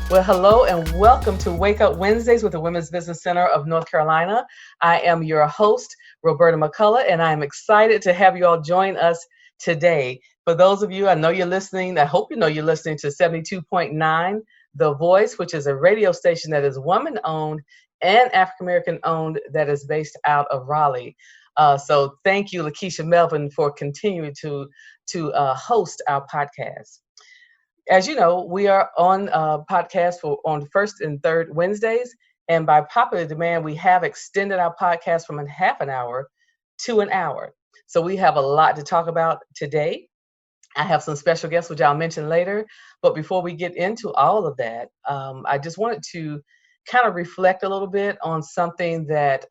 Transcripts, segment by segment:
Well, hello and welcome to Wake Up Wednesdays with the Women's Business Center of North Carolina. I am your host, Roberta McCullough, and I'm excited to have you all join us today. For those of you, I know you're listening, I hope you know you're listening to 72.9 The Voice, which is a radio station that is woman-owned and African-American owned that is based out of Raleigh. So thank you, Lakeisha Melvin, for continuing to host our podcast. As you know, we are on podcast on first and third Wednesdays, and by popular demand, we have extended our podcast from a half an hour to an hour. So we have a lot to talk about today. I have some special guests, which I'll mention later. But before we get into all of that, I just wanted to kind of reflect a little bit on something that,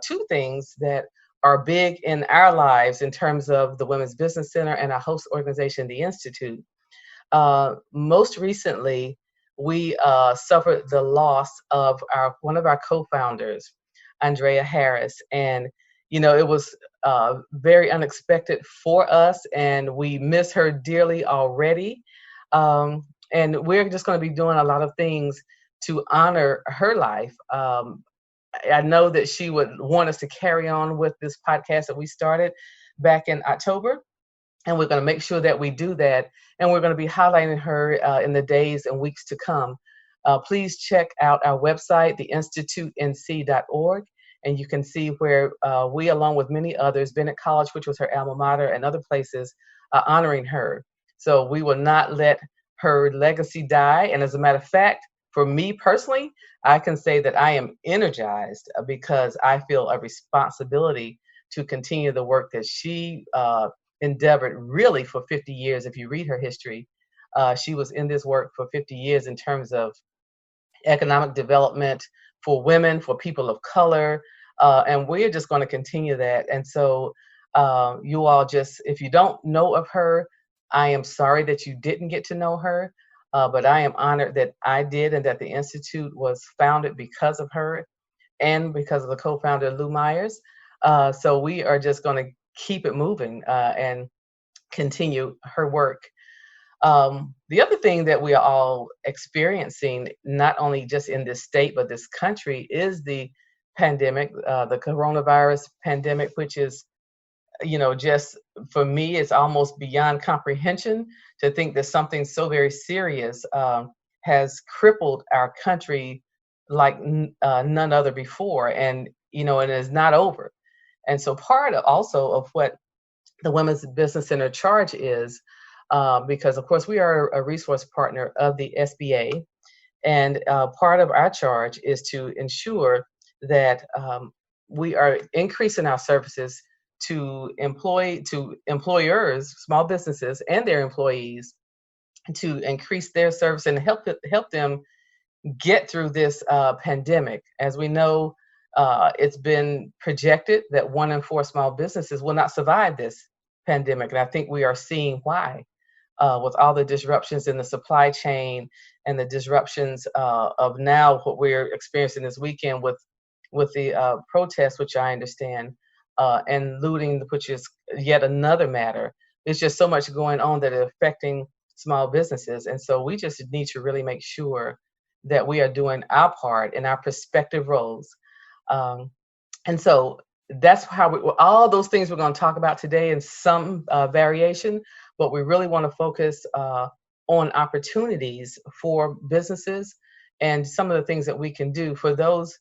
two things that are big in our lives in terms of the Women's Business Center and our host organization, the Institute. Most recently, we suffered the loss of one of our co-founders, Andrea Harris, and it was very unexpected for us, and we miss her dearly already. And we're just going to be doing a lot of things to honor her life. I know that she would want us to carry on with this podcast that we started back in October. And we're going to make sure that we do that. And we're going to be highlighting her in the days and weeks to come. Please check out our website, theinstitutenc.org, and you can see where we, along with many others, Bennett College, which was her alma mater, and other places, are honoring her. So we will not let her legacy die. And as a matter of fact, for me personally, I can say that I am energized because I feel a responsibility to continue the work that she endeavored really for 50 years. If you read her history, she was in this work for 50 years in terms of economic development for women, for people of color, and we're just going to continue that. And so you all just, if you don't know of her, I am sorry that you didn't get to know her, but I am honored that I did and that the Institute was founded because of her and because of the co-founder, Lou Myers. So we are just going to keep it moving and continue her work. The other thing that we are all experiencing, not only just in this state, but this country, is the pandemic, the coronavirus pandemic, which is, just for me, it's almost beyond comprehension to think that something so very serious has crippled our country like none other before. And, it is not over. And so part of also of what the Women's Business Center charge is, because of course we are a resource partner of the SBA, and part of our charge is to ensure that we are increasing our services to employers, small businesses, and their employees to increase their service and help them get through this pandemic. As we know, it's been projected that 1 in 4 small businesses will not survive this pandemic. And I think we are seeing why, with all the disruptions in the supply chain and the disruptions of now what we're experiencing this weekend with the protests, which I understand, and looting, which is yet another matter. There's just so much going on that is affecting small businesses. And so we just need to really make sure that we are doing our part in our prospective roles. And so that's how all those things we're going to talk about today in some variation, but we really want to focus on opportunities for businesses and some of the things that we can do. For those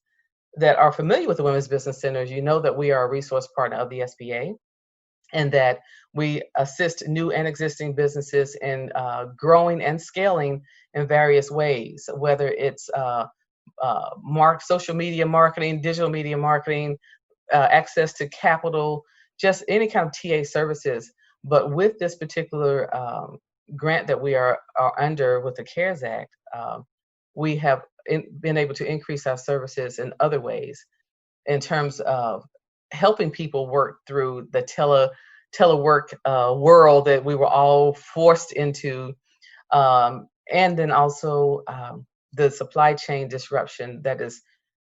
that are familiar with the Women's Business Centers, you know that we are a resource partner of the SBA and that we assist new and existing businesses in growing and scaling in various ways, whether it's social media marketing, digital media marketing, access to capital, just any kind of TA services. But with this particular grant that we are under with the CARES Act, we have been able to increase our services in other ways in terms of helping people work through the telework world that we were all forced into, and then also the supply chain disruption that is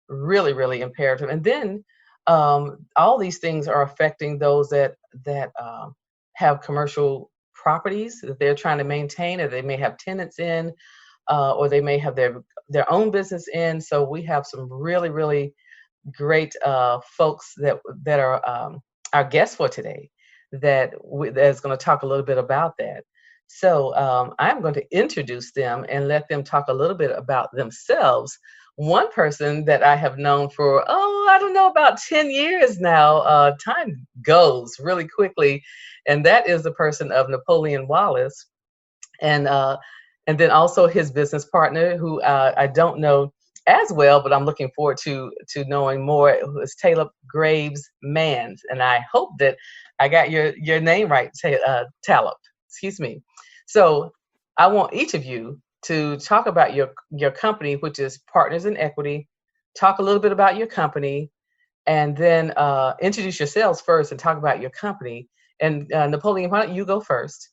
really, really imperative. And then all these things are affecting those that have commercial properties that they're trying to maintain, or they may have tenants in. or they may have their own business in. So we have some really, really great folks that are our guests for today that's going to talk a little bit about that. So I'm going to introduce them and let them talk a little bit about themselves. One person that I have known for, I don't know, about 10 years now. Time goes really quickly. And that is the person of Napoleon Wallace. And then also his business partner, who I don't know as well, but I'm looking forward to knowing more, who is Taylor Graves Mans. And I hope that I got your name right, Talib. Excuse me. So I want each of you to talk about your company, which is Partners in Equity. Talk a little bit about your company, and then introduce yourselves first and talk about your company. And Napoleon, why don't you go first?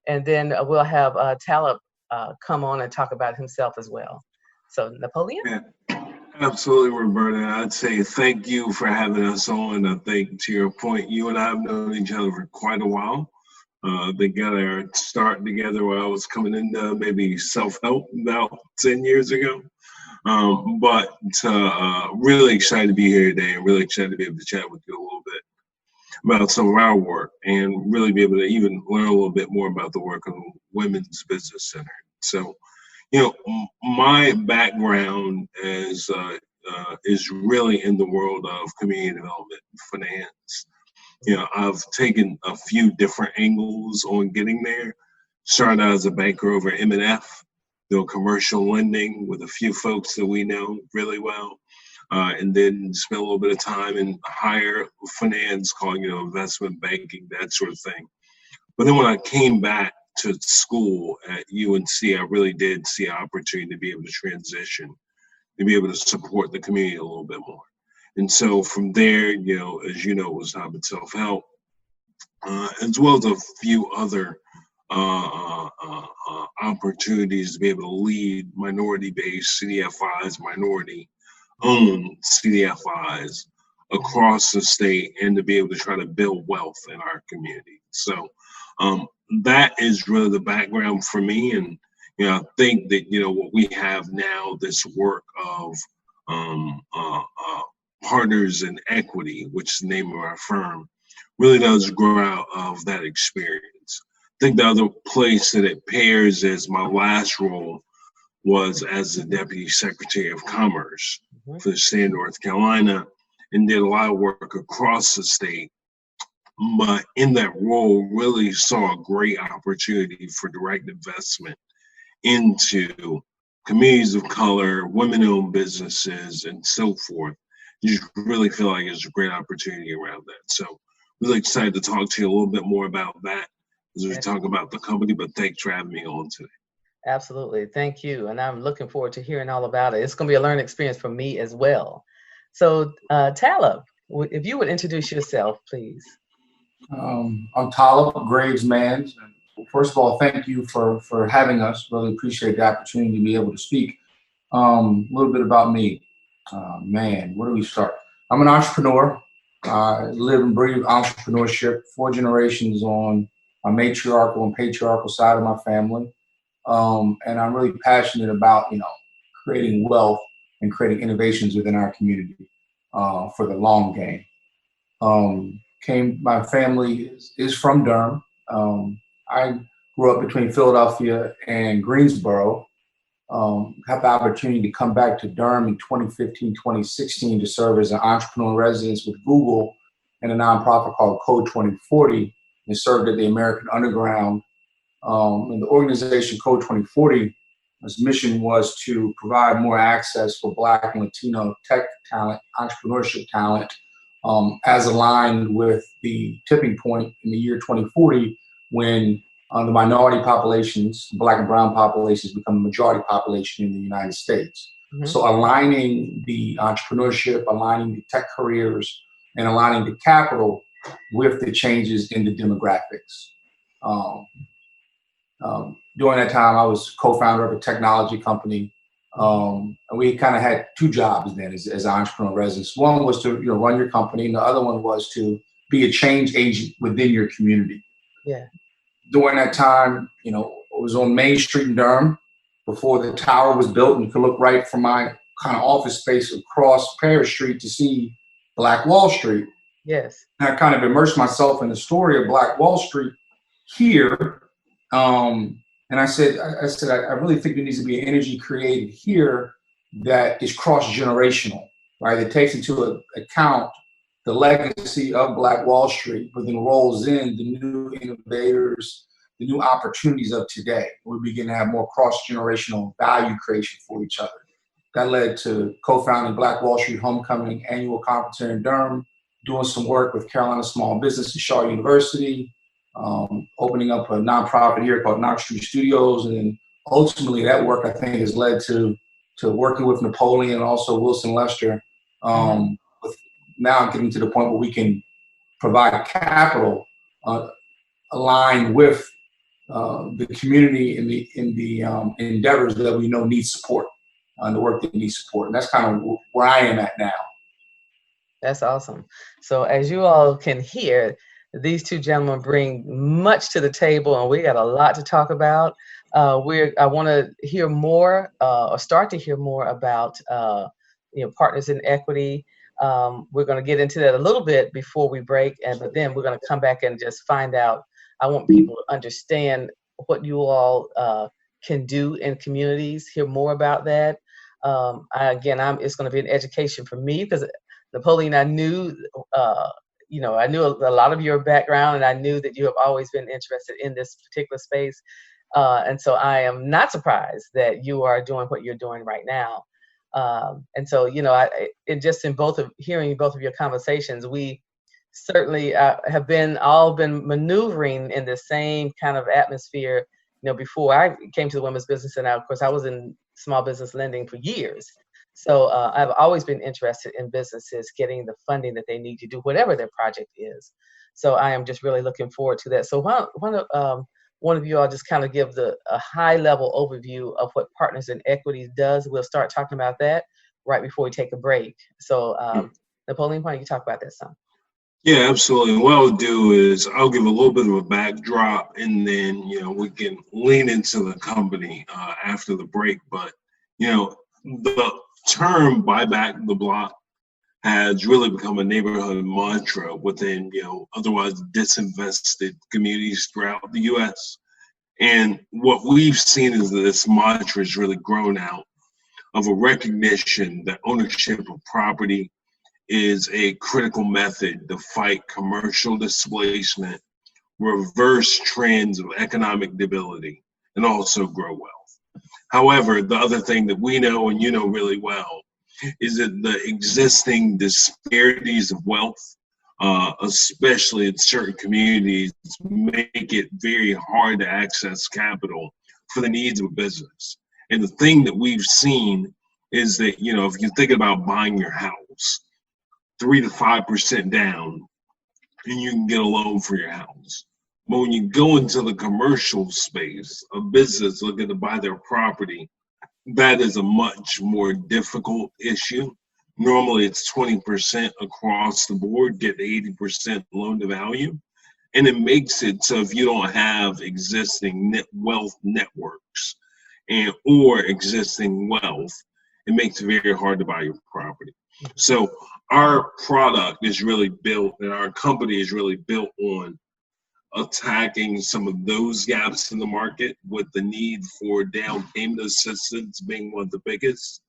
And then we'll have Talib come on and talk about himself as well. So Napoleon? Yeah, absolutely, Roberta. I'd say thank you for having us on. I think, to your point, you and I have known each other for quite a while. They got our start together while I was coming into maybe self-help about 10 years ago. But really excited to be here today, and really excited to be able to chat with you a little bit about some of our work and really be able to even learn a little bit more about the work of Women's Business Center. So, my background is really in the world of community development and finance. I've taken a few different angles on getting there. Started out as a banker over at M&F, doing commercial lending with a few folks that we know really well. And then spent a little bit of time in higher finance, calling, investment banking, that sort of thing. But then when I came back to school at UNC, I really did see an opportunity to be able to transition, to be able to support the community a little bit more. And so from there, as you know, it was Habit Self-Help, as well as a few other opportunities to be able to lead minority-based CDFIs, minority-owned CDFIs across the state, and to be able to try to build wealth in our community. So that is really the background for me. And, I think that, what we have now, this work of Partners in Equity, which is the name of our firm, really does grow out of that experience. I think the other place that it pairs is my last role was as the Deputy Secretary of Commerce for the state of North Carolina, and did a lot of work across the state. But in that role, really saw a great opportunity for direct investment into communities of color, women-owned businesses, and so forth. You just really feel like there's a great opportunity around that. So really excited to talk to you a little bit more about that as we talk about the company, but thanks for having me on today. Absolutely. Thank you. And I'm looking forward to hearing all about it. It's going to be a learning experience for me as well. So Talib, if you would introduce yourself, please. I'm Talib Graves Mans. First of all, thank you for having us. Really appreciate the opportunity to be able to speak. A little bit about me. Where do we start? I'm an entrepreneur. I live and breathe entrepreneurship, 4 generations on my matriarchal and patriarchal side of my family. And I'm really passionate about, creating wealth and creating innovations within our community for the long game. My family is from Durham. I grew up between Philadelphia and Greensboro. Had the opportunity to come back to Durham in 2015, 2016 to serve as an entrepreneur in residence with Google and a nonprofit called Code 2040, and served at the American Underground. And the organization Code 2040, its mission was to provide more access for Black and Latino tech talent, entrepreneurship talent, as aligned with the tipping point in the year 2040 when the minority populations, Black and brown populations, become the majority population in the United States. Mm-hmm. So aligning the entrepreneurship, aligning the tech careers, and aligning the capital with the changes in the demographics. During that time, I was co-founder of a technology company. And we kind of had 2 jobs then as entrepreneur residents. One was to run your company, and the other one was to be a change agent within your community. Yeah. During that time, I was on Main Street in Durham, before the tower was built, and you could look right from my kind of office space across Paris Street to see Black Wall Street. Yes. And I kind of immersed myself in the story of Black Wall Street here. And I said, I really think there needs to be an energy created here that is cross-generational, right? That takes into account the legacy of Black Wall Street, but then rolls in the new innovators, the new opportunities of today. We begin to have more cross-generational value creation for each other. That led to co-founding Black Wall Street Homecoming annual conference here in Durham, doing some work with Carolina Small Business at Shaw University, opening up a nonprofit here called Knox Street Studios. And then ultimately that work, I think, has led to working with Napoleon and also Wilson Lester. With now getting to the point where we can provide capital aligned with the community in the endeavors that we know need support, the work that needs support. And that's kind of where I am at now. That's awesome. So as you all can hear, these two gentlemen bring much to the table, and we got a lot to talk about. I want to hear more, or start to hear more about, partners in equity. We're going to get into that a little bit before we break, but then we're going to come back and just find out. I want people to understand what you all can do in communities. Hear more about that. It's going to be an education for me because Napoleon, I knew. I knew a lot of your background, and I knew that you have always been interested in this particular space. And so I am not surprised that you are doing what you're doing right now. And so, hearing both of your conversations, we certainly have been maneuvering in the same kind of atmosphere. Before I came to the Women's Business Center, of course, I was in small business lending for years. So I've always been interested in businesses getting the funding that they need to do whatever their project is. So I am just really looking forward to that. So why don't one of you all just kind of give a high level overview of what Partners in Equity does. We'll start talking about that right before we take a break. So Napoleon, why don't you talk about that some? Yeah, absolutely. What I'll do is I'll give a little bit of a backdrop, and then we can lean into the company after the break. But the term "buy back the block" has really become a neighborhood mantra within otherwise disinvested communities throughout the U.S. And what we've seen is that this mantra has really grown out of a recognition that ownership of property is a critical method to fight commercial displacement, reverse trends of economic debility, and also grow wealth. However, the other thing that we know and really well is that the existing disparities of wealth, especially in certain communities, make it very hard to access capital for the needs of a business. And the thing that we've seen is that, if you're thinking about buying your house, 3 to 5% down, and you can get a loan for your house. But when you go into the commercial space, a business looking to buy their property, that is a much more difficult issue. Normally it's 20% across the board, get 80% loan to value. And it makes it so if you don't have existing wealth networks or existing wealth, it makes it very hard to buy your property. So our product is really built, and our company is really built on attacking some of those gaps in the market, with the need for down payment assistance being one of the biggest.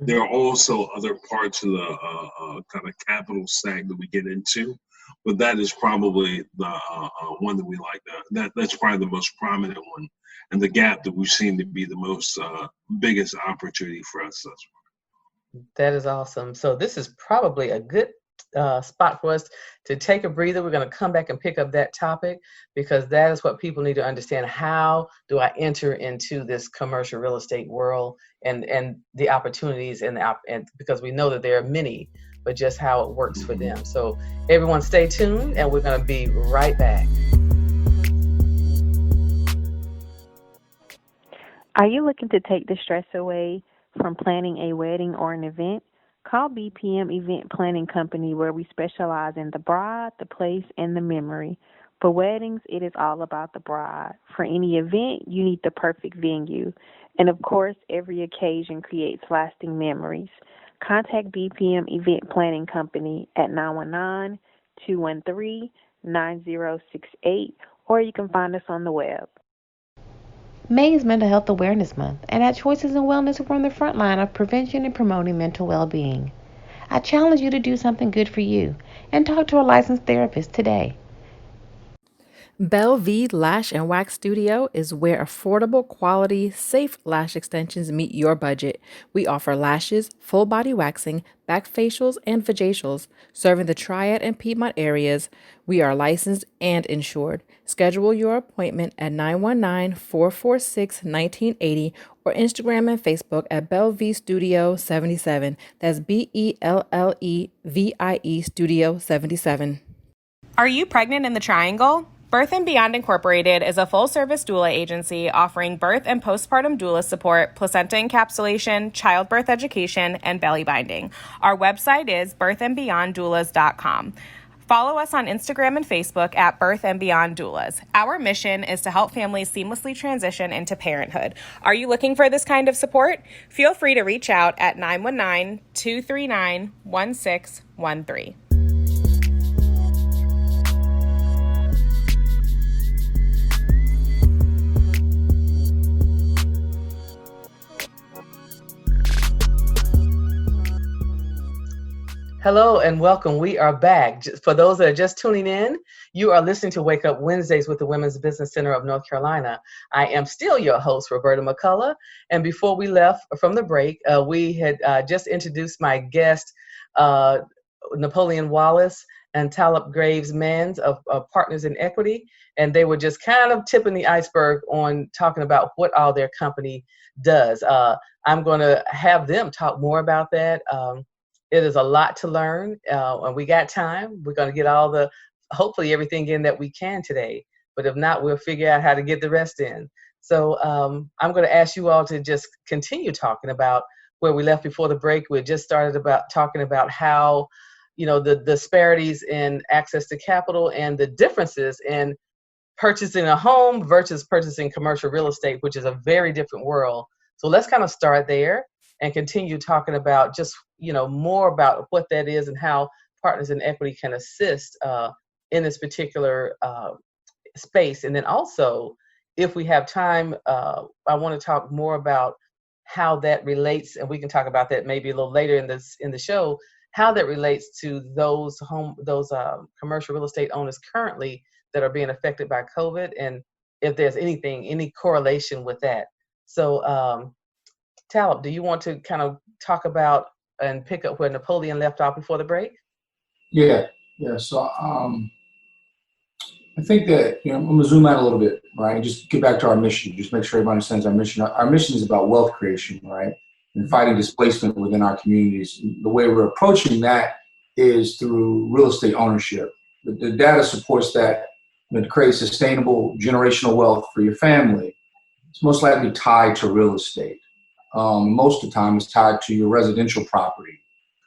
There are also other parts of the kind of capital stack that we get into, but that is probably the one that we like. That's probably the most prominent one, and the gap that we've seen to be the most biggest opportunity for us thus far. That is awesome. So this is probably a good spot for us to take a breather. We're going to come back and pick up that topic, because that is what people need to understand. How do I enter into this commercial real estate world and the opportunities and because we know that there are many, but just how it works for them. So everyone stay tuned, and we're going to be right back. Are you looking to take the stress away from planning a wedding or an event? Call BPM Event Planning Company, where we specialize in the bride, the place, and the memory. For weddings, it is all about the bride. For any event, you need the perfect venue. And of course, every occasion creates lasting memories. Contact BPM Event Planning Company at 919-213-9068, or you can find us on the web. May is Mental Health Awareness Month, and at Choices in Wellness, we're on the front line of prevention and promoting mental well-being. I challenge you to do something good for you and talk to a licensed therapist today. Belle Lash and Wax Studio is where affordable, quality, safe lash extensions meet your budget. We offer lashes, full body waxing, back facials, and vajacials, serving the Triad and Piedmont areas. We are licensed and insured. Schedule your appointment at 919-446-1980 or Instagram and Facebook at Belle Studio 77. That's BELLEVIE Studio 77. Are you pregnant in the Triangle? Birth and Beyond Incorporated is a full-service doula agency offering birth and postpartum doula support, placenta encapsulation, childbirth education, and belly binding. Our website is birthandbeyonddoulas.com. Follow us on Instagram and Facebook at Birth and Beyond Doulas. Our mission is to help families seamlessly transition into parenthood. Are you looking for this kind of support? Feel free to reach out at 919-239-1613. Hello and welcome. We are back. For those that are just tuning in, you are listening to Wake Up Wednesdays with the Women's Business Center of North Carolina. I am still your host, Roberta McCullough. And before we left from the break, we had just introduced my guest, Napoleon Wallace and Talib Graves Mans of Partners in Equity. And they were just kind of tipping the iceberg on talking about what all their company does. I'm going to have them talk more about that. It is a lot to learn, and we got time. We're going to get hopefully everything in that we can today. But if not, we'll figure out how to get the rest in. So I'm going to ask you all to just continue talking about where we left before the break. We just started talking about how, the disparities in access to capital and the differences in purchasing a home versus purchasing commercial real estate, which is a very different world. So let's kind of start there and continue talking about just, more about what that is and how Partners in Equity can assist in this particular space. And then also, if we have time, I want to talk more about how that relates, and we can talk about that maybe a little later in the show, how that relates to those commercial real estate owners currently that are being affected by COVID, and if there's any correlation with that. So, Talib, do you want to kind of talk about and pick up where Napoleon left off before the break? Yeah. So I think that, I'm going to zoom out a little bit, right? And just get back to our mission. Just make sure everybody understands our mission. Our mission is about wealth creation, right? And fighting displacement within our communities. The way we're approaching that is through real estate ownership. The data supports that to create sustainable generational wealth for your family, it's most likely tied to real estate. Most of the time, it's tied to your residential property.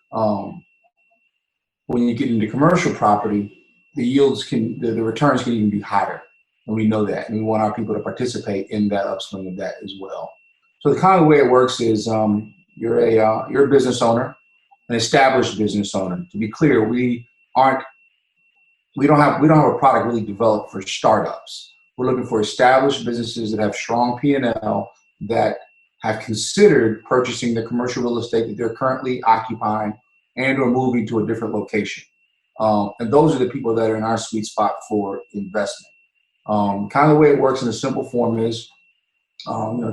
When you get into commercial property, the returns can even be higher, and we know that, and we want our people to participate in that upswing of that as well. So the kind of way it works is you're a business owner, an established business owner. To be clear, we don't have a product really developed for startups. We're looking for established businesses that have strong P&L, that have considered purchasing the commercial real estate that they're currently occupying and or moving to a different location. And those are the people that are in our sweet spot for investment. Kind of the way it works in a simple form is,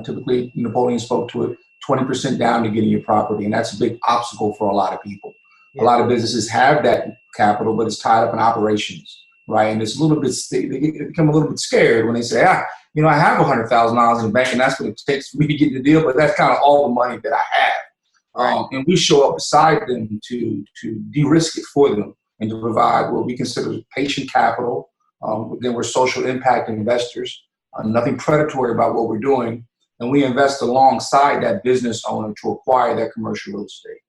typically Napoleon spoke to it, 20% down to getting your property. And that's a big obstacle for a lot of people. Yeah. A lot of businesses have that capital, but it's tied up in operations, right? And it's a little bit, they become a little bit scared when they say, I have $100,000 in the bank and that's what it takes for me to get the deal, but that's kind of all the money that I have. Right. And we show up beside them to de-risk it for them and to provide what we consider patient capital. Then we're social impact investors, nothing predatory about what we're doing. And we invest alongside that business owner to acquire that commercial real estate.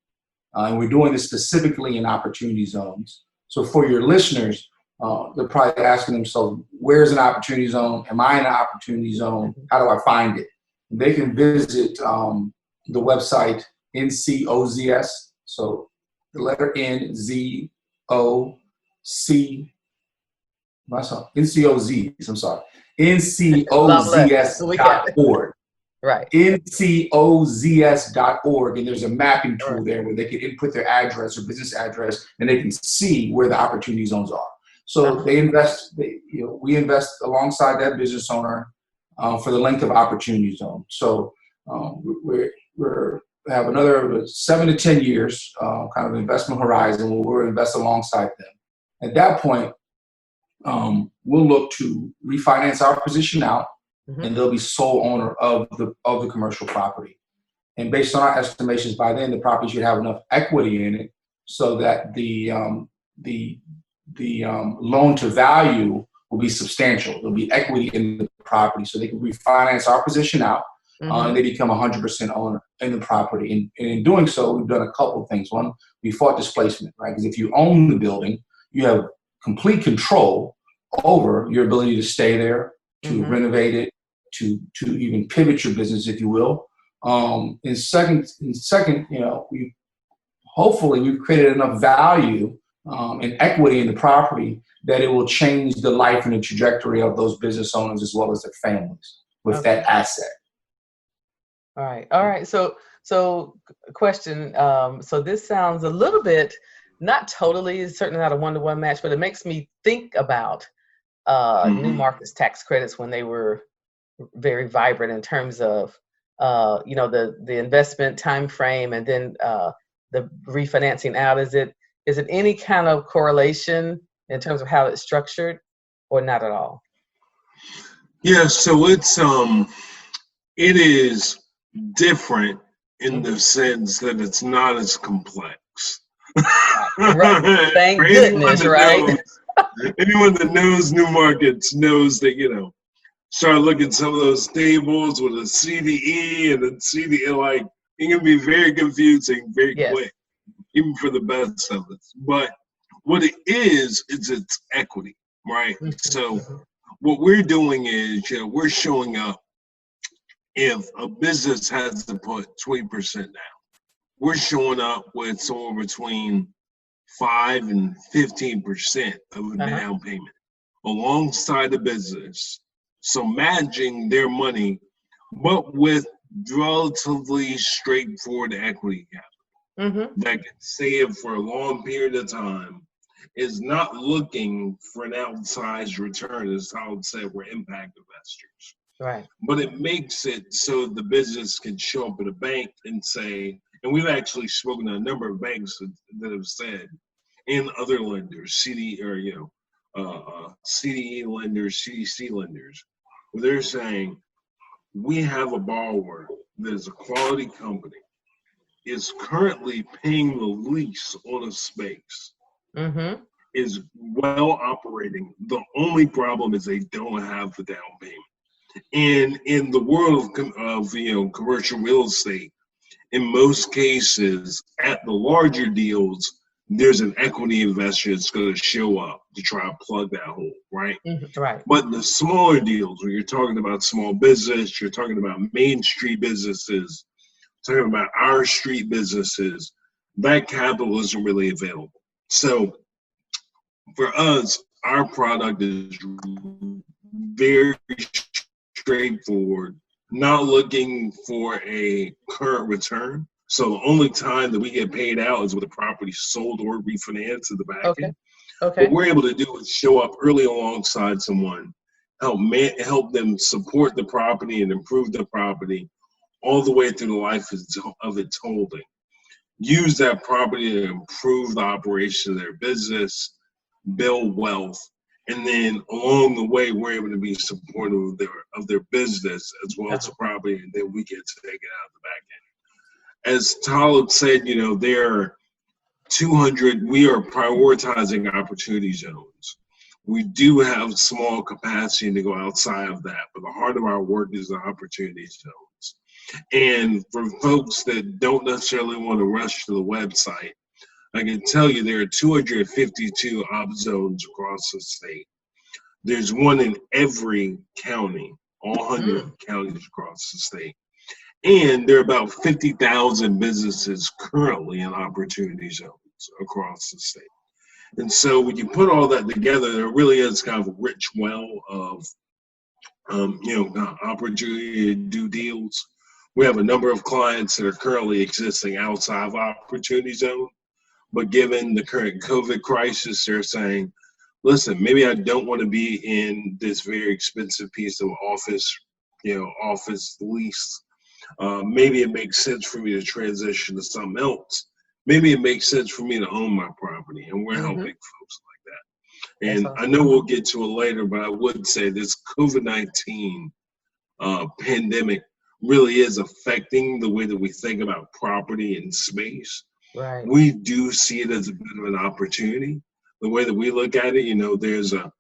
And we're doing this specifically in opportunity zones. So for your listeners, they're probably asking themselves, where's an opportunity zone? Am I in an opportunity zone? How do I find it? They can visit the website NCOZS. So the letter N, Z, O, C, NCOZs, I'm sorry, NCOZS.org. Right. NCOZS.org, and there's a mapping tool there where they can input their address or business address, and they can see where the opportunity zones are. So they invest. We invest alongside that business owner for the length of opportunity zone. So we have another 7 to 10 years kind of investment horizon where we'll invest alongside them. At that point, we'll look to refinance our position out. And they'll be sole owner of the commercial property. And based on our estimations, by then the property should have enough equity in it so that the loan to value will be substantial. There'll be equity in the property, so they can refinance our position out, and they become 100% owner in the property. And in doing so, we've done a couple of things. One, we fought displacement, right? Because if you own the building, you have complete control over your ability to stay there, to renovate it, to even pivot your business, if you will. And second, we've created enough value and equity in the property that it will change the life and the trajectory of those business owners as well as their families with that asset. All right. So question. So this sounds a little bit, not totally, certainly not a one-to-one match, but it makes me think about New Markets tax credits when they were very vibrant in terms of the investment time frame and then the refinancing out. Is it any kind of correlation in terms of how it's structured, or not at all? Yeah, so it is different in the sense that it's not as complex. Right. Thank goodness, right? Anyone that knows New Markets knows that, start looking at some of those tables with a CDE and a CDE, like, it can be very confusing very quick, even for the best of us. But what it is it's equity, right? So what we're doing is, we're showing up. If a business has to put 20% down, we're showing up with somewhere between 5 and 15% of a down payment alongside the business. So matching their money, but with relatively straightforward equity capital that can save for a long period of time, is not looking for an outsized return, as Howard said, we're impact investors. Right. But it makes it so the business can show up at a bank and say, and we've actually spoken to a number of banks that have said, and other lenders, CDE lenders, CDC lenders, where they're saying, we have a borrower that is a quality company, is currently paying the lease on a space, is well operating. The only problem is they don't have the down payment. And in the world of commercial real estate, in most cases, at the larger deals, there's an equity investor that's going to show up to try to plug that hole, right? Right. But in the smaller deals, where you're talking about small business, you're talking about Main Street businesses, talking about our street businesses, that capital isn't really available. So for us, our product is very straightforward, not looking for a current return. So the only time that we get paid out is when the property sold or refinanced at the back end. Okay. What we're able to do is show up early alongside someone, help them support the property and improve the property all the way through the life of its holding. Use that property to improve the operation of their business, build wealth, and then along the way, we're able to be supportive of their business as well as the property, and then we get to take it out of the back end. As Talib said, there are 200, we are prioritizing opportunity zones. We do have small capacity to go outside of that, but the heart of our work is the opportunity zones. And for folks that don't necessarily want to rush to the website, I can tell you there are 252 op zones across the state. There's one in every county, all 100 counties across the state. And there are about 50,000 businesses currently in opportunity zones across the state. And so when you put all that together, there really is kind of a rich well of opportunity to do deals. We have a number of clients that are currently existing outside of opportunity zone, but given the current COVID crisis, they're saying, listen, maybe I don't want to be in this very expensive piece of office lease. Maybe it makes sense for me to transition to something else. Maybe it makes sense for me to own my property, and we're helping folks like that. And I know we'll get to it later, but I would say this COVID-19 pandemic really is affecting the way that we think about property and space. Right. We do see it as a bit of an opportunity. The way that we look at it,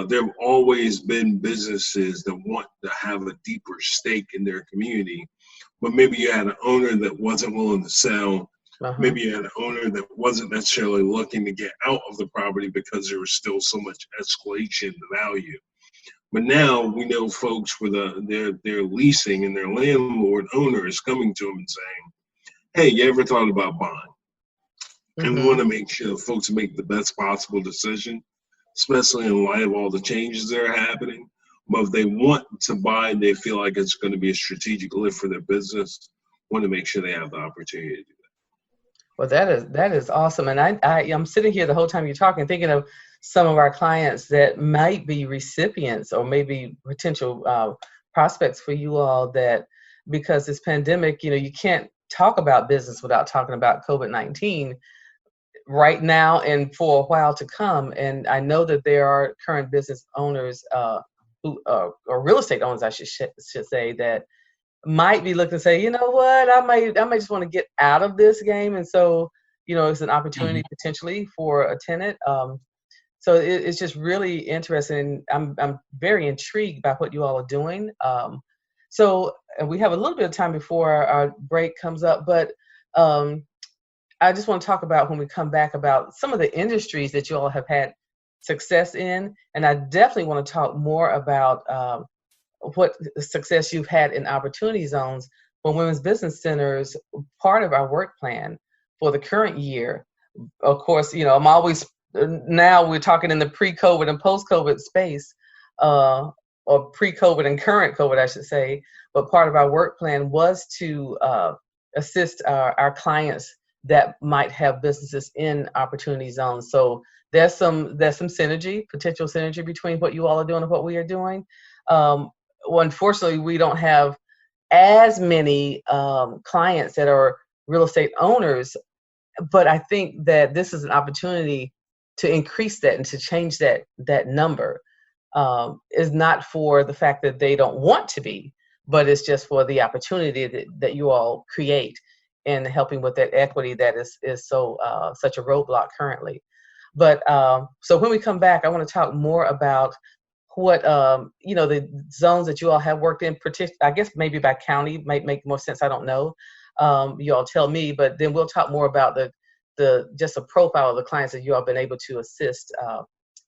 there have always been businesses that want to have a deeper stake in their community, but maybe you had an owner that wasn't willing to sell. Maybe you had an owner that wasn't necessarily looking to get out of the property because there was still so much escalation in the value. But now we know folks with their leasing and their landlord owner is coming to them and saying, hey, you ever thought about buying? And we want to make sure that folks make the best possible decision, especially in light of all the changes that are happening. But if they want to buy and they feel like it's going to be a strategic lift for their business, want to make sure they have the opportunity to do that. Well, that is awesome. And I'm sitting here the whole time you're talking, thinking of some of our clients that might be recipients or maybe potential prospects for you all, that because this pandemic, you can't talk about business without talking about COVID-19 right now and for a while to come. And I know that there are current business owners or real estate owners, I should say, that might be looking to say, you know what, I might just want to get out of this game. And so, it's an opportunity potentially for a tenant. So it's just really interesting. I'm very intrigued by what you all are doing. So we have a little bit of time before our break comes up, but I just want to talk about, when we come back, about some of the industries that you all have had success in. And I definitely want to talk more about what success you've had in opportunity zones for women's business centers, part of our work plan for the current year. Of course, I'm always, now we're talking in the pre-COVID and post-COVID space, or pre-COVID and current COVID, I should say. But part of our work plan was to assist our clients that might have businesses in opportunity zones. So there's some synergy, potential synergy between what you all are doing and what we are doing. Well, unfortunately, we don't have as many clients that are real estate owners, but I think that this is an opportunity to increase that and to change that number. Is not for the fact that they don't want to be, but it's just for the opportunity that you all create in helping with that equity that is so such a roadblock currently. But so when we come back, I want to talk more about what the zones that you all have worked in. I guess maybe by county might make more sense. I don't know. You all tell me. But then we'll talk more about the just a profile of the clients that you all been able to assist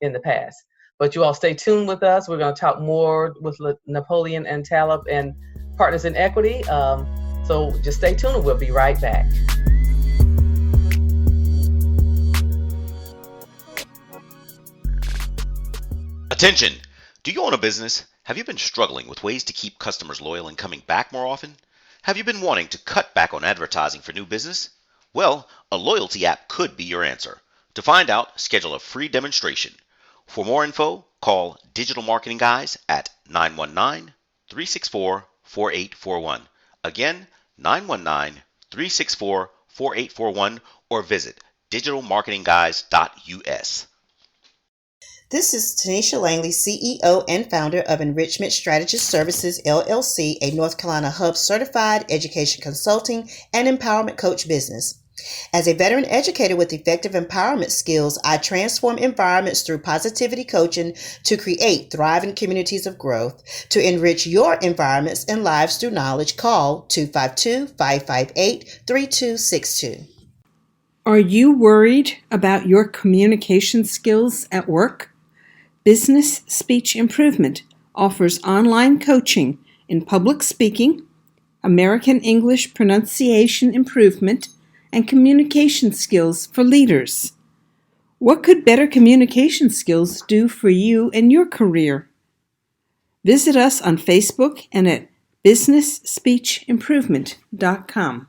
in the past. But you all stay tuned with us. We're going to talk more with Napoleon and Talib and Partners in Equity. So just stay tuned and we'll be right back. Attention! Do you own a business? Have you been struggling with ways to keep customers loyal and coming back more often? Have you been wanting to cut back on advertising for new business? Well, a loyalty app could be your answer. To find out, schedule a free demonstration. For more info, call Digital Marketing Guys at 919-364-4841. Again, 919-364-4841, or visit digitalmarketingguys.us. This is Tanisha Langley, CEO and founder of Enrichment Strategist Services, LLC, a North Carolina Hub certified education consulting and empowerment coach business. As a veteran educator with effective empowerment skills, I transform environments through positivity coaching to create thriving communities of growth. To enrich your environments and lives through knowledge, call 252-558-3262. Are you worried about your communication skills at work? Business Speech Improvement offers online coaching in public speaking, American English pronunciation improvement, and communication skills for leaders. What could better communication skills do for you and your career? Visit us on Facebook and at businessspeechimprovement.com.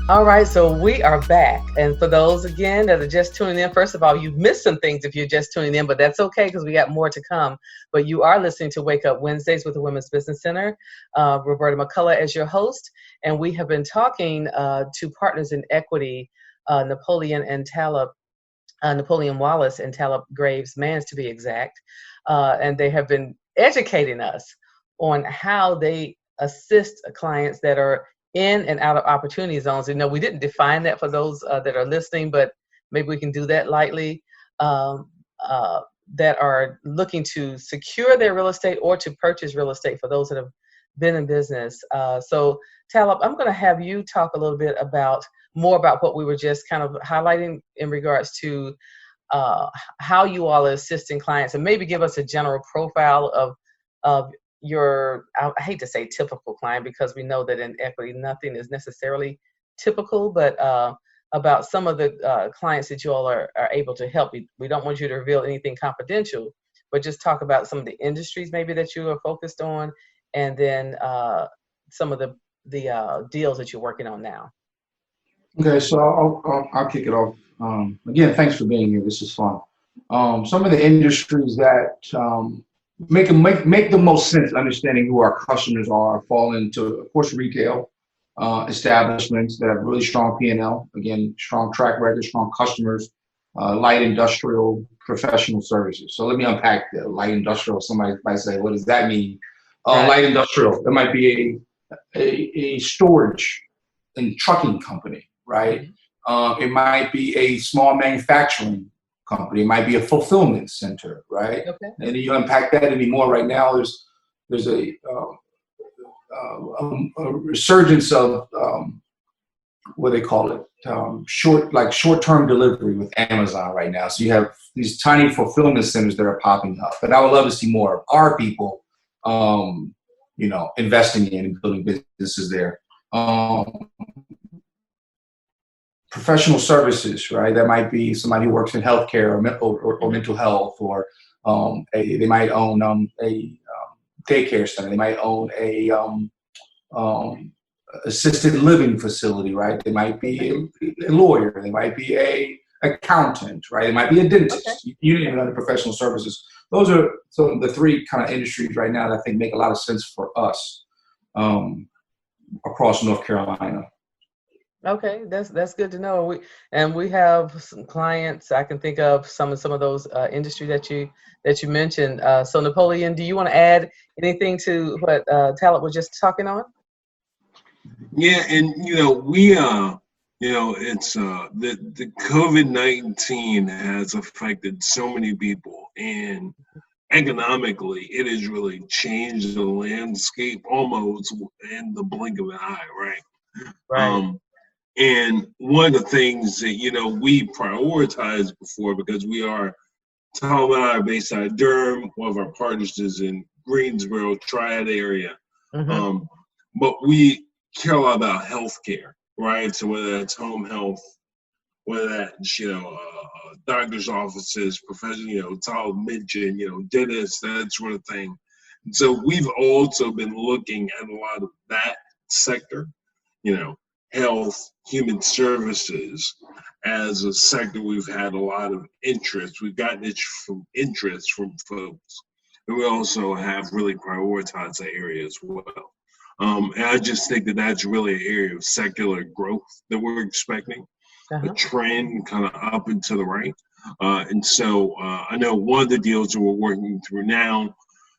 All right, so we are back. And for those, again, that are just tuning in, first of all, you've missed some things if you're just tuning in, but that's okay because we got more to come. But you are listening to Wake Up Wednesdays with the Women's Business Center. Roberta McCullough as your host. And we have been talking to partners in equity, Napoleon Wallace and Talib Graves Mans to be exact. And they have been educating us on how they assist clients that are in and out of opportunity zones. You know, we didn't define that for those that are listening, but maybe we can do that lightly, that are looking to secure their real estate or to purchase real estate for those that have been in business. So Talib, I'm going to have you talk a little bit more about what we were just kind of highlighting in regards to how you all are assisting clients, and maybe give us a general profile of your, I hate to say typical client, because we know that in equity nothing is necessarily typical, but about some of the clients that you all are able to help. We don't want you to reveal anything confidential, but just talk about some of the industries maybe that you are focused on, and then some of the deals that you're working on now. Okay, so I'll kick it off. Again, thanks for being here. This is fun. Some of the industries that make the most sense, understanding who our customers are, fall into, of course, retail establishments that have really strong P&L, again, strong track record, strong customers, light industrial, professional services. So let me unpack the light industrial. Somebody might say, what does that mean? Light industrial, it might be a storage and trucking company, right? It might be a small manufacturing company. It might be a fulfillment center, right? Okay. And you unpack that anymore. Right now, there's a resurgence of what they call it, short-term delivery with Amazon right now. So you have these tiny fulfillment centers that are popping up. But I would love to see more of our people, investing in and building businesses there. Professional services, right? That might be somebody who works in healthcare or mental health, or they might own a daycare center. They might own a assisted living facility, right? They might be a lawyer. They might be a accountant, right? It might be a dentist. Okay. You name it under professional services. Those are some of the three kind of industries right now that I think make a lot of sense for us across North Carolina. Okay, that's good to know. We have some clients. I can think of some of those industries that you mentioned. So Napoleon, do you want to add anything to what Talib was just talking on? Yeah, and we it's the COVID-19 has affected so many people, and economically it has really changed the landscape almost in the blink of an eye, right? Right. And one of the things that, we prioritized before, because we are, Tom and I are based out of Durham. One of our partners is in Greensboro, Triad area. Mm-hmm. But we care a lot about healthcare, right? So whether that's home health, whether that's, doctor's offices, professional, Tom mentioned, dentists, that sort of thing. And so we've also been looking at a lot of that sector, health, human services as a sector. We've had a lot of interest. We've gotten interest from folks. And we also have really prioritized that area as well. And I just think that that's really an area of secular growth that we're expecting, a trend kind of up and to the right. And so I know one of the deals that we're working through now,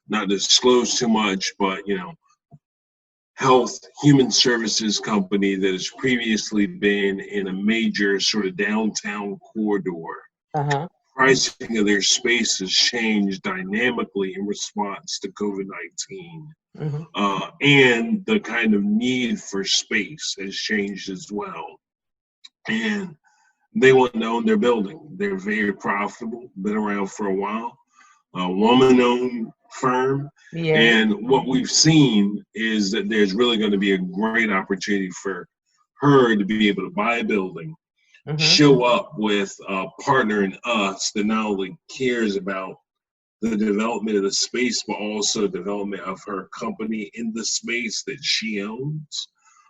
not to disclose too much, but, health human services company that has previously been in a major sort of downtown corridor. Uh-huh. Pricing of their space has changed dynamically in response to COVID-19. Mm-hmm. And the kind of need for space has changed as well. And they want to own their building. They're very profitable, been around for a while, a woman-owned firm. Yeah. And what we've seen is that there's really going to be a great opportunity for her to be able to buy a building, show up with a partner in us that not only cares about the development of the space, but also development of her company in the space that she owns,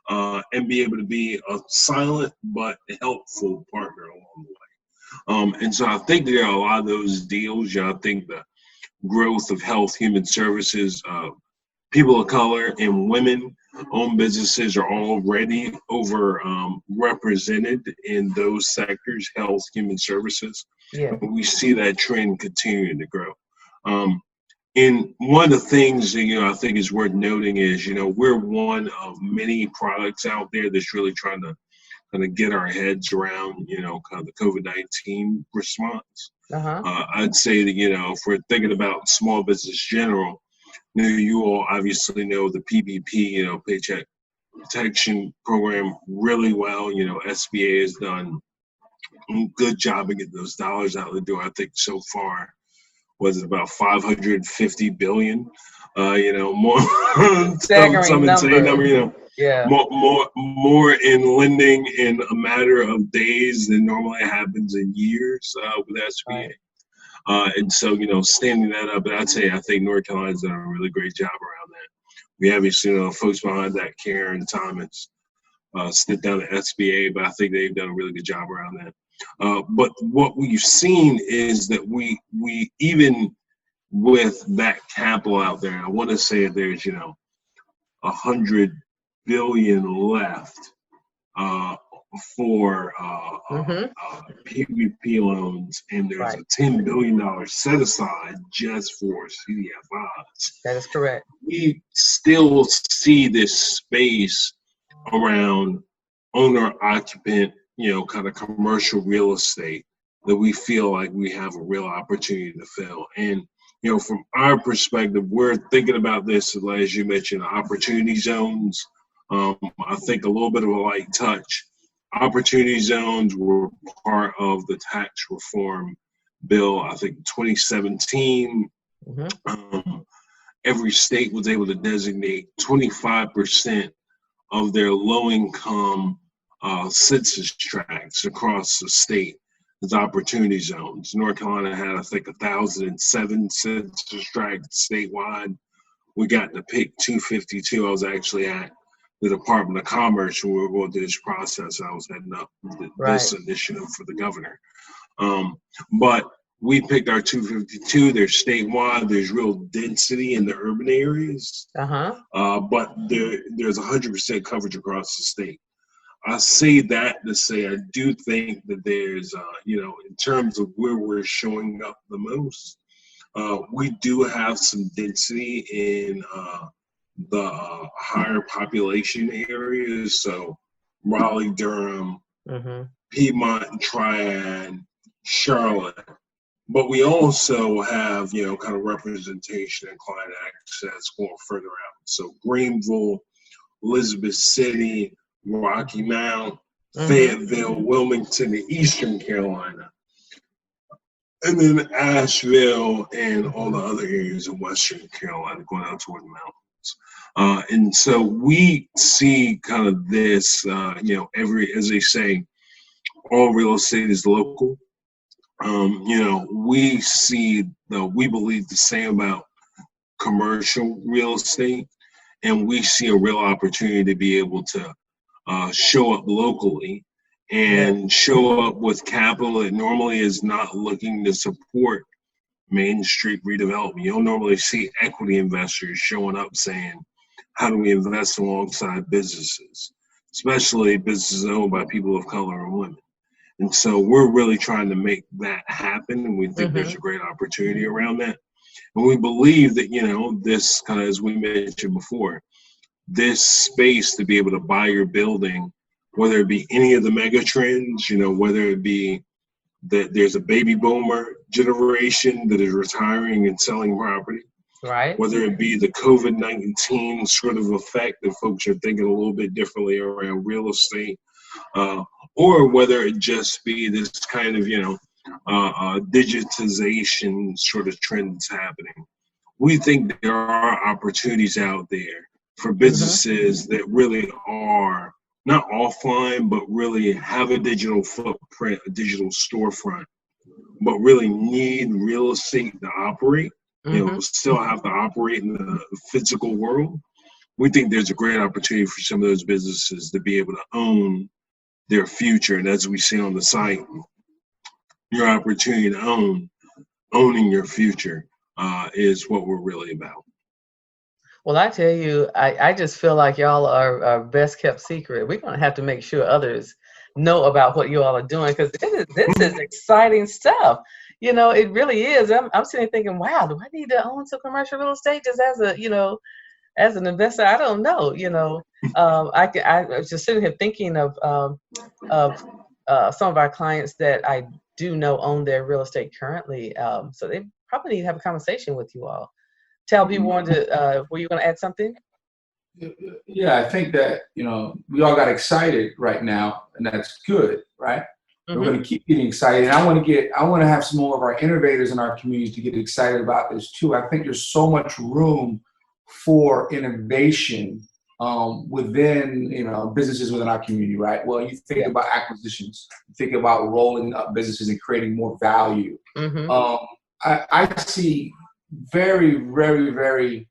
and be able to be a silent but helpful partner along the way. And so I think there are a lot of those deals. I think the growth of health human services, people of color and women-owned businesses are already represented in those sectors, health, human services. Yeah. And we see that trend continuing to grow. And one of the things that, I think is worth noting is, we're one of many products out there that's really trying to kind of get our heads around, kind of the COVID-19 response. I'd say that, if we're thinking about small business general, you all obviously know the PPP, Paycheck Protection Program really well. SBA has done a good job of getting those dollars out the door. I think so far was about 550 billion. More staggering number. Yeah. More in lending in a matter of days than normally happens in years with SBA. Right. And so, standing that up, and I'd say I think North Carolina's done a really great job around that. We obviously folks behind that, Karen Thomas, stepped down to SBA, but I think they've done a really good job around that. But what we've seen is that we even with that capital out there, I want to say there's 100 billion left for PPP loans, and there's a $10 billion set aside just for CDFIs. That is correct. We still see this space around owner-occupant, kind of commercial real estate that we feel like we have a real opportunity to fill. And, from our perspective, we're thinking about this, as you mentioned, opportunity zones. I think a little bit of a light touch. Opportunity zones were part of the tax reform bill, I think 2017. Every state was able to designate 25% of their low-income census tracts across the state as opportunity zones. North Carolina had, I think, 1,007 census tracts statewide. We got to pick 252. I was actually at the Department of Commerce when we were going through this process. I was heading up this initiative for the governor. But we picked our 252. They're statewide. There's real density in the urban areas. But there's 100% coverage across the state. I say that to say I do think that there's, in terms of where we're showing up the most, we do have some density in the higher population areas. So Raleigh, Durham, Piedmont and Triad, Charlotte. But we also have, kind of representation and client access going further out. So Greenville, Elizabeth City, Rocky Mount, Fayetteville, Wilmington, and Eastern Carolina. And then Asheville and all the other areas in Western Carolina going out toward the mountains. And so we see kind of this, as they say, all real estate is local. We believe the same about commercial real estate, and we see a real opportunity to be able to show up locally and show up with capital that normally is not looking to support Main Street redevelopment. You don't normally see equity investors showing up saying, how do we invest alongside businesses, especially businesses owned by people of color and women? And so we're really trying to make that happen, and we think there's a great opportunity around that. And we believe that, this kind of, as we mentioned before, this space to be able to buy your building, whether it be any of the mega trends, whether it be that there's a baby boomer generation that is retiring and selling property, Right. whether it be the COVID-19 sort of effect that folks are thinking a little bit differently around real estate, or whether it just be this kind of, digitization sort of trends happening. We think there are opportunities out there for businesses that really are not offline, but really have a digital footprint, a digital storefront, but really need real estate to operate, still have to operate in the physical world. We think there's a great opportunity for some of those businesses to be able to own their future. And as we see on the site, your opportunity to owning your future is what we're really about. Well, I tell you, I just feel like y'all are our best kept secret. We're going to have to make sure others know about what you all are doing, because this is exciting stuff. It really is. I'm sitting thinking, wow, do I need to own some commercial real estate just as as an investor? I don't know. I was just sitting here thinking of some of our clients that I do know own their real estate currently. So they probably need to have a conversation with you all. Tal, you wanted to, were you going to add something? Yeah, I think that, we all got excited right now, and that's good, right? We're going to keep getting excited. And I want to have some more of our innovators in our communities to get excited about this too. I think there's so much room for innovation within, businesses within our community, right? Well, you think about acquisitions, you think about rolling up businesses and creating more value. I see very, very, very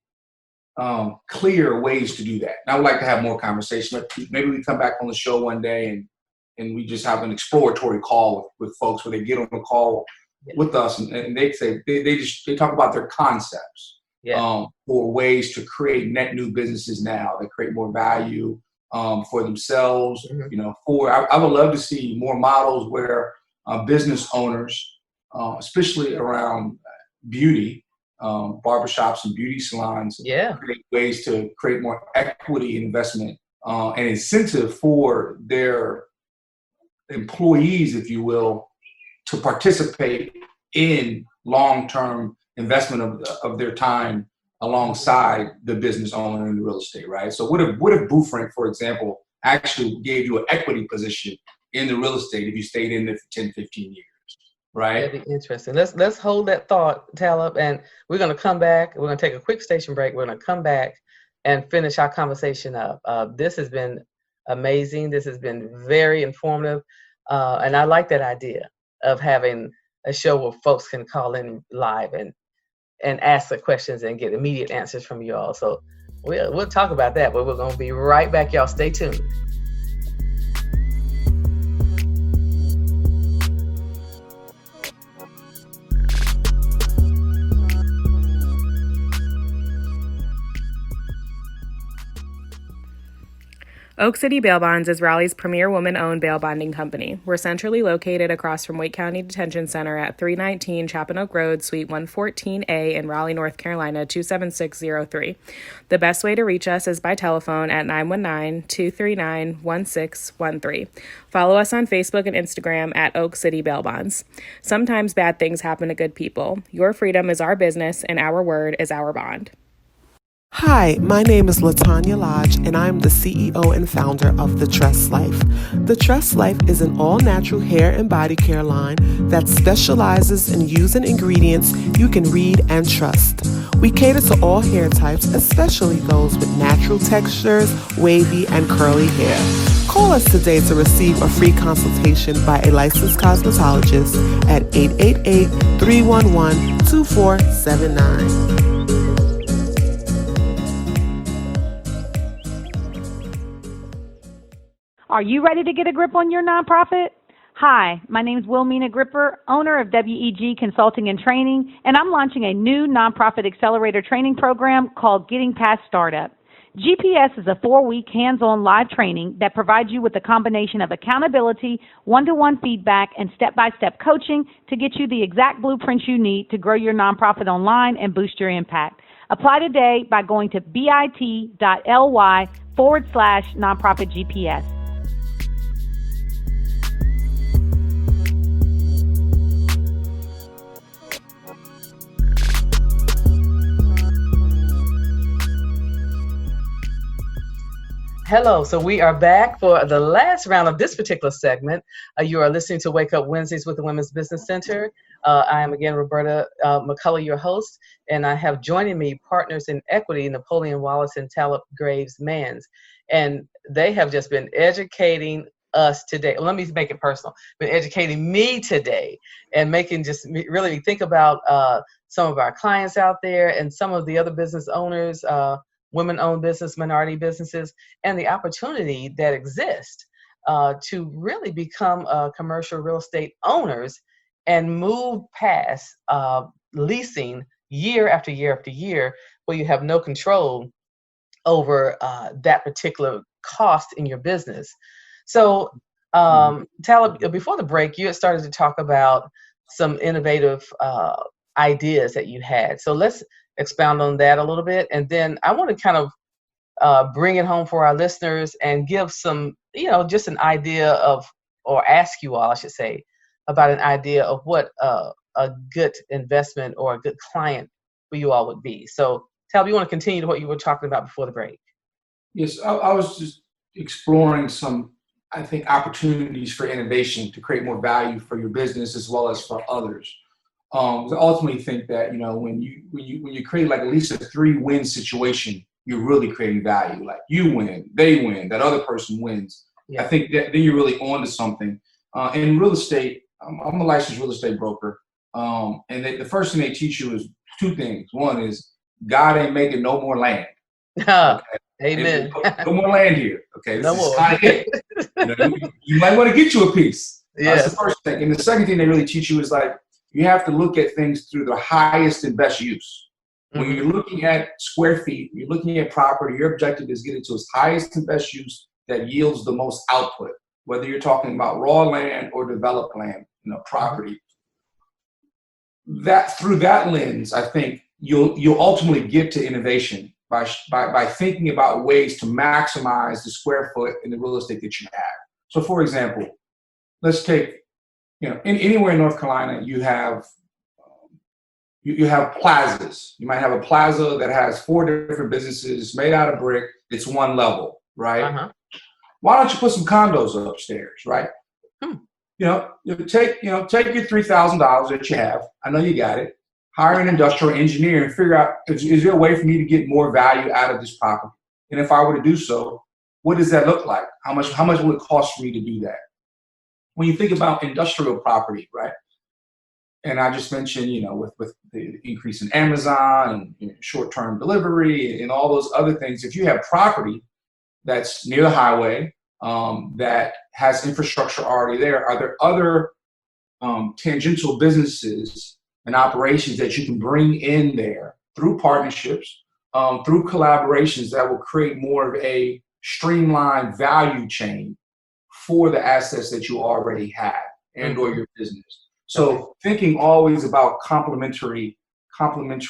clear ways to do that. And I would like to have more conversation. Maybe we come back on the show one day and we just have an exploratory call with folks where they get on the call with us and they say they talk about their concepts for ways to create net new businesses now that create more value for themselves. I would love to see more models where business owners, especially around beauty, barbershops and beauty salons, create ways to create more equity investment and incentive for their employees, if you will, to participate in long-term investment of their time alongside the business owner in the real estate, right? So what if Blueprint, for example, actually gave you an equity position in the real estate if you stayed in there for 10, 15 years? Right. That'd be interesting. Let's hold that thought, Talib, and we're going to come back. We're going to take a quick station break. We're going to come back and finish our conversation up. This has been amazing. This has been very informative, and I like that idea of having a show where folks can call in live and ask the questions and get immediate answers from you all. So we'll talk about that, but we're going to be right back, y'all. Stay tuned. Oak City Bail Bonds is Raleigh's premier woman-owned bail bonding company. We're centrally located across from Wake County Detention Center at 319 Chapin Oak Road, Suite 114A in Raleigh, North Carolina, 27603. The best way to reach us is by telephone at 919-239-1613. Follow us on Facebook and Instagram at Oak City Bail Bonds. Sometimes bad things happen to good people. Your freedom is our business, and our word is our bond. Hi, my name is LaTanya Lodge, and I'm the CEO and founder of The Trust Life. The Trust Life is an all-natural hair and body care line that specializes in using ingredients you can read and trust. We cater to all hair types, especially those with natural textures, wavy, and curly hair. Call us today to receive a free consultation by a licensed cosmetologist at 888-311-2479. Are you ready to get a grip on your nonprofit? Hi, my name is Wilmina Gripper, owner of WEG Consulting and Training, and I'm launching a new nonprofit accelerator training program called Getting Past Startup. GPS is a 4-week hands-on live training that provides you with a combination of accountability, one-to-one feedback, and step-by-step coaching to get you the exact blueprints you need to grow your nonprofit online and boost your impact. Apply today by going to bit.ly/nonprofitGPS. Hello, so we are back for the last round of this particular segment. You are listening to Wake Up Wednesdays with the Women's Business Center. I am again Roberta McCullough, your host, and I have joining me Partners in Equity, Napoleon Wallace and Talib Graves Mans. And they have just been educating us today. Let me make it personal. Been educating me today and making just really think about some of our clients out there and some of the other business owners, women-owned business, minority businesses, and the opportunity that exists to really become commercial real estate owners and move past leasing year after year after year, where you have no control over that particular cost in your business. So, Talib, before the break, you had started to talk about some innovative ideas that you had. So let's expound on that a little bit. And then I want to kind of bring it home for our listeners and give some, just an idea of, or ask you all, I should say, about an idea of what a good investment or a good client for you all would be. So Talib, you want to continue to what you were talking about before the break? Yes, I was just exploring some, I think, opportunities for innovation to create more value for your business as well as for others. I ultimately think that when you create like at least a 3-win situation, you're really creating value. Like you win, they win, that other person wins. Yeah. I think that then you're really on to something. In real estate, I'm a licensed real estate broker, and the first thing they teach you is 2 things. One is God ain't making no more land. Okay? Amen. No more land here. Okay, no more. You might want to get you a piece. Yes. That's the first thing. And the second thing they really teach you is like, you have to look at things through the highest and best use. When you're looking at square feet, you're looking at property, your objective is get it to its highest and best use that yields the most output, whether you're talking about raw land or developed land, property. That through that lens, I think you'll ultimately get to innovation by thinking about ways to maximize the square foot in the real estate that you have. So for example, let's take, anywhere in North Carolina, you have plazas. You might have a plaza that has 4 different businesses made out of brick. It's one level, right? Uh-huh. Why don't you put some condos upstairs, right? Take your $3,000 that you have. I know you got it. Hire an industrial engineer and figure out, is there a way for me to get more value out of this property? And if I were to do so, what does that look like? How much will it cost for me to do that? When you think about industrial property, right? And I just mentioned, with the increase in Amazon and short-term delivery and all those other things, if you have property that's near the highway, that has infrastructure already there, are there other tangential businesses and operations that you can bring in there through partnerships, through collaborations that will create more of a streamlined value chain for the assets that you already have and or your business. So thinking always about complementary products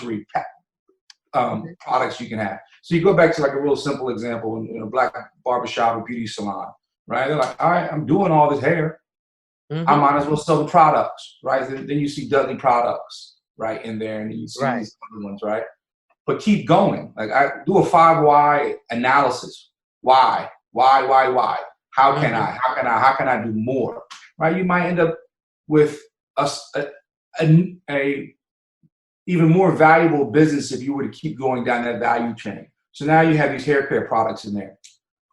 you can have. So you go back to like a real simple example, black barbershop or beauty salon, right? They're like, all right, I'm doing all this hair. I might as well sell the products, right? Then you see Dudley products, right, in there, and you see these other ones, right? But keep going. Like I do a 5 why analysis. Why? How can I do more? Right? You might end up with a even more valuable business if you were to keep going down that value chain. So now you have these hair care products in there.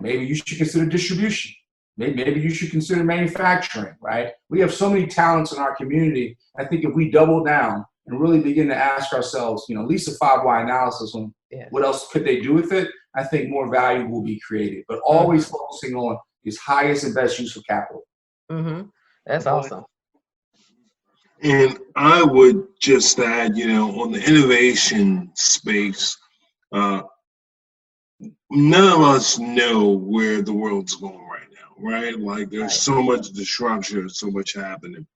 Maybe you should consider distribution. Maybe you should consider manufacturing, right? We have so many talents in our community. I think if we double down and really begin to ask ourselves, at least a 5 why analysis on what else could they do with it, I think more value will be created. But always focusing on is highest and best use of capital. That's awesome. And I would just add, on the innovation space, none of us know where the world's going right now, right? Like there's so much disruption, so much happening.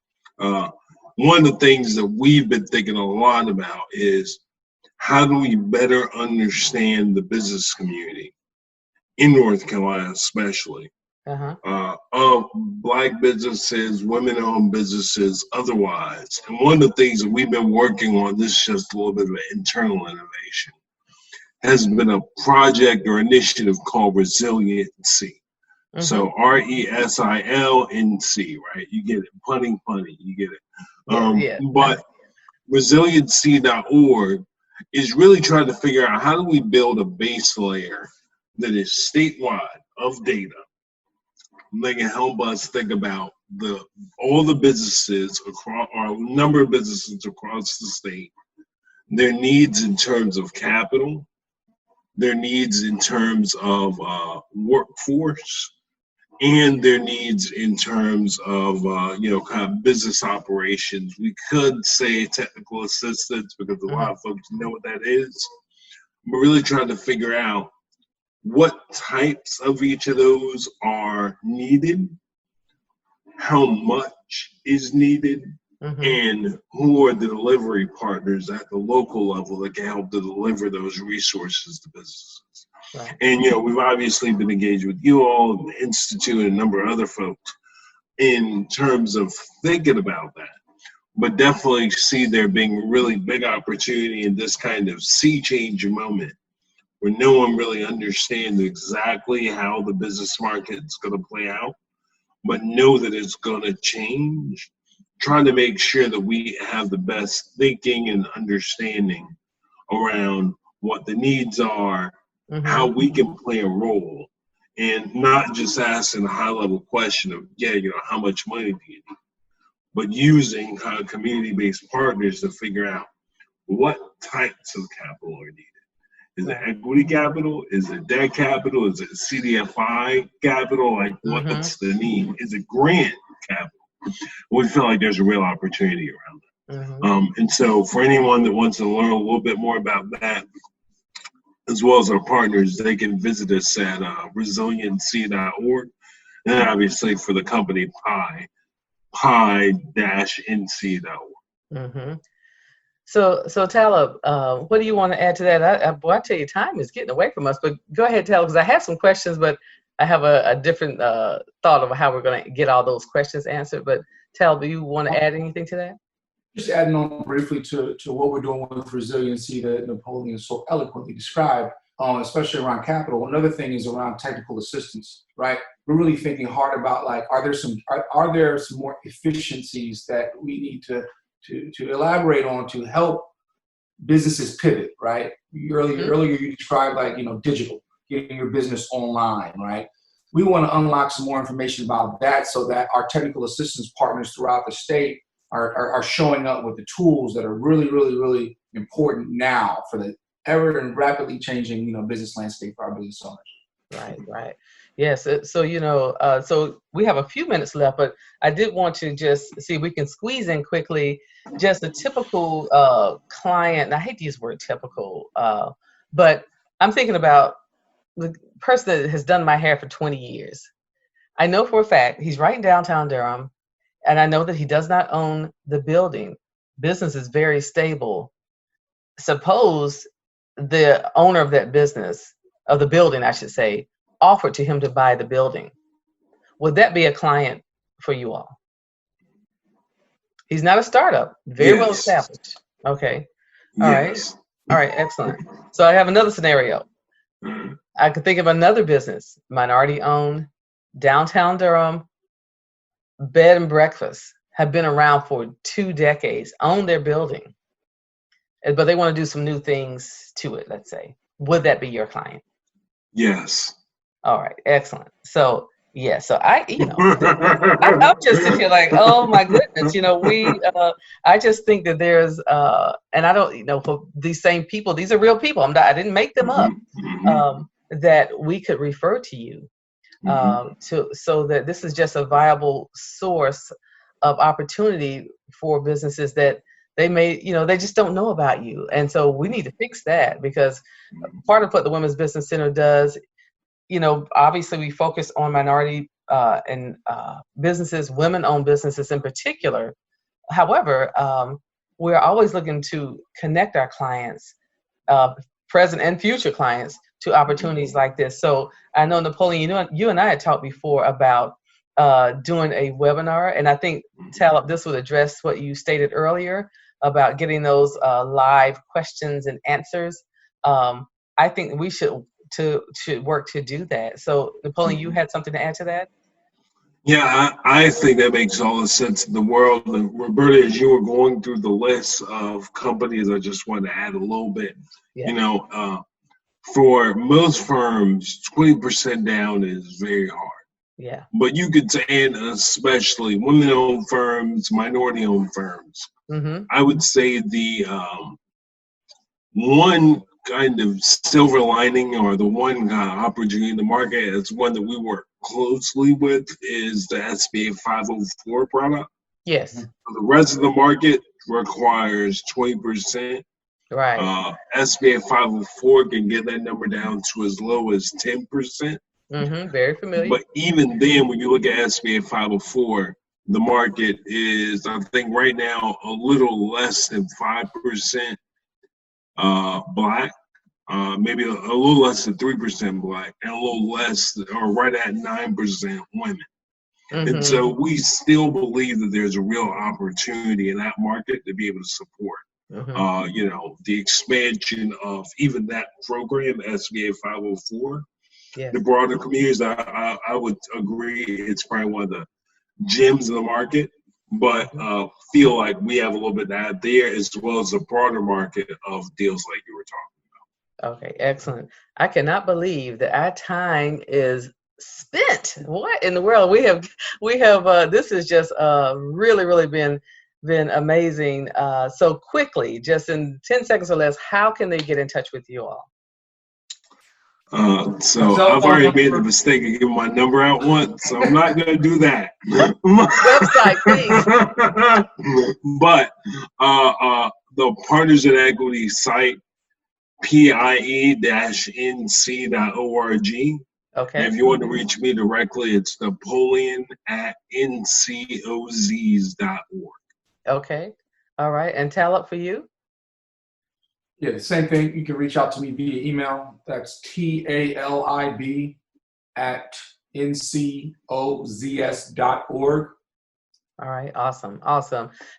One of the things that we've been thinking a lot about is how do we better understand the business community in North Carolina, especially of Black businesses, women-owned businesses, otherwise. And one of the things that we've been working on, this is just a little bit of an internal innovation, has been a project or initiative called Resiliency. So RESILNC, right? You get it, punny, you get it. But resiliency.org is really trying to figure out how do we build a base layer that is statewide of data that can help us think about all the businesses across, or a number of businesses across the state, their needs in terms of capital, their needs in terms of workforce, and their needs in terms of kind of business operations. We could say technical assistance because a lot of folks know what that is. We're really trying to figure out what types of each of those are needed, how much is needed, and who are the delivery partners at the local level that can help to deliver those resources to businesses. Right. And, we've obviously been engaged with you all, the Institute, and a number of other folks in terms of thinking about that. But definitely see there being a really big opportunity in this kind of sea change moment where no one really understands exactly how the business market is going to play out, but know that it's going to change, trying to make sure that we have the best thinking and understanding around what the needs are, how we can play a role, and not just asking a high-level question of, how much money do you need, but using community-based partners to figure out what types of capital are needed. Is it equity capital? Is it debt capital? Is it CDFI capital? Like, what's the need? Is it grant capital? We feel like there's a real opportunity around that. And so for anyone that wants to learn a little bit more about that, as well as our partners, they can visit us at resiliency.org. And obviously for the company, pi-nc.org. So Talib, what do you want to add to that? I tell you, time is getting away from us, but go ahead, Talib, because I have some questions, but I have a different thought of how we're going to get all those questions answered. But Talib, do you want to add anything to that? Just adding on briefly to what we're doing with resiliency that Napoleon so eloquently described, especially around capital. Another thing is around technical assistance, right? We're really thinking hard about, like, are there some more efficiencies that we need to elaborate on to help businesses pivot, right? Earlier you described, like, digital, getting your business online, right? We want to unlock some more information about that so that our technical assistance partners throughout the state are showing up with the tools that are really, really, really important now for the ever and rapidly changing, business landscape for our business owners. Right. Yes. So we have a few minutes left, but I did want to just see if we can squeeze in quickly just a typical client. And I hate to use the word typical, but I'm thinking about the person that has done my hair for 20 years. I know for a fact he's right in downtown Durham, and I know that he does not own the building. Business is very stable. Suppose the owner of that business, of the building, I should say, offered to him to buy the building. Would that be a client for you all? He's not a startup, very well established. Okay. All right. Excellent. So I have another scenario. I could think of another business, minority owned, downtown Durham, bed and breakfast, have been around for 2 decades, own their building, but they want to do some new things to it, let's say. Would that be your client? Yes. All right, excellent. So I'm just sitting here like, oh my goodness, I just think that there's, and I don't, for these same people, these are real people. I didn't make them up, that we could refer to you, so that this is just a viable source of opportunity for businesses that they may, they just don't know about you. And so we need to fix that, because part of what the Women's Business Center does, obviously we focus on minority and businesses, women-owned businesses in particular. However, we're always looking to connect our clients, present and future clients, to opportunities like this. So I know, Napoleon, you and I had talked before about doing a webinar, and I think, Talib, this would address what you stated earlier about getting those live questions and answers. I think we should work to do that. So Napoleon, you had something to add to that? Yeah, I think that makes all the sense in the world. And Roberta, as you were going through the list of companies, I just want to add a little bit. Yeah. For most firms, 20% down is very hard. Yeah. But you could say, and especially women-owned firms, minority-owned firms, I would say the one kind of silver lining, or the one kind of opportunity in the market, is one that we work closely with, is the SBA 504 product. Yes. So the rest of the market requires 20%. Right. SBA 504 can get that number down to as low as 10%. Very familiar. But even then, when you look at SBA 504, the market is, I think right now, a little less than 5% Black, maybe a little less than 3% Black, and a little less, or right at 9% women. And so we still believe that there's a real opportunity in that market to be able to support, the expansion of even that program, SBA 504. Yes. The broader communities, I would agree, it's probably one of the gems in the market, but feel like we have a little bit of that there, as well as the broader market of deals like you were talking about. Okay, excellent. I cannot believe that our time is spent. What in the world? We have this has just really, really been amazing. So quickly, just in 10 seconds or less, how can they get in touch with you all? So I've already made the mistake of giving my number out once, so I'm not going to do that. Website, please. But the Partners in Equity site, PIE-NC.org. Okay. And if you want to reach me directly, it's Napoleon@ncozs.org. Okay. All right. And Talib, for you? Yeah, the same thing. You can reach out to me via email. That's talib@ncozs.org. All right, awesome.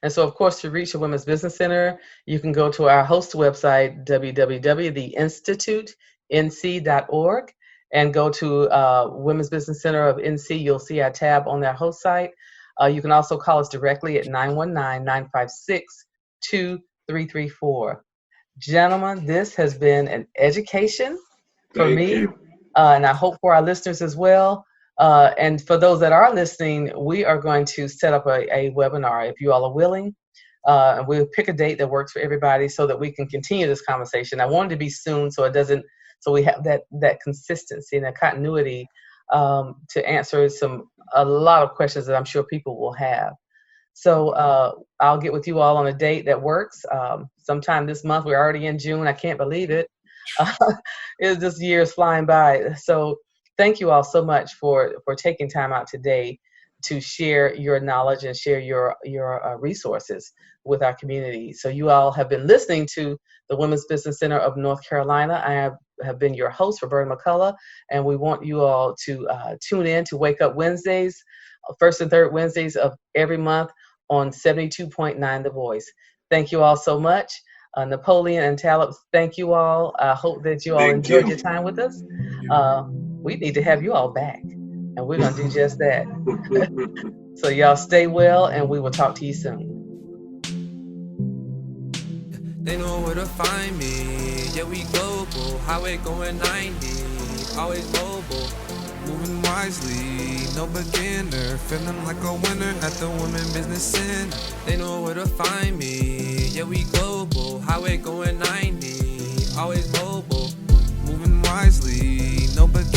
And so, of course, to reach the Women's Business Center, you can go to our host website, www.theinstitutenc.org, and go to Women's Business Center of NC. You'll see our tab on their host site. You can also call us directly at 919-956-2334. Gentlemen, this has been an education for me, and I hope for our listeners as well. And for those that are listening, we are going to set up a webinar, if you all are willing. And we'll pick a date that works for everybody so that we can continue this conversation. I want it to be soon, so we have that consistency and that continuity to answer a lot of questions that I'm sure people will have. So I'll get with you all on a date that works. Sometime this month. We're already in June. I can't believe it. This year is flying by. So thank you all so much for taking time out today to share your knowledge and share your resources with our community. So you all have been listening to the Women's Business Center of North Carolina. I have been your host, Roberta McCullough, and we want you all to tune in to Wake Up Wednesdays, first and third Wednesdays of every month on 72.9 The Voice. Thank you all so much. Napoleon and Talib, thank you all. I hope that you all enjoyed your time with us. We need to have you all back, and we're going to do just that. So y'all stay well, and we will talk to you soon. They know where to find me. Yeah, we global. Highway going 90. Always mobile. Moving wisely. No beginner. Feeling like a winner at the Women Business Center. They know where to find me. Yeah, we global. Highway going 90. Always mobile. Moving wisely. No beginner.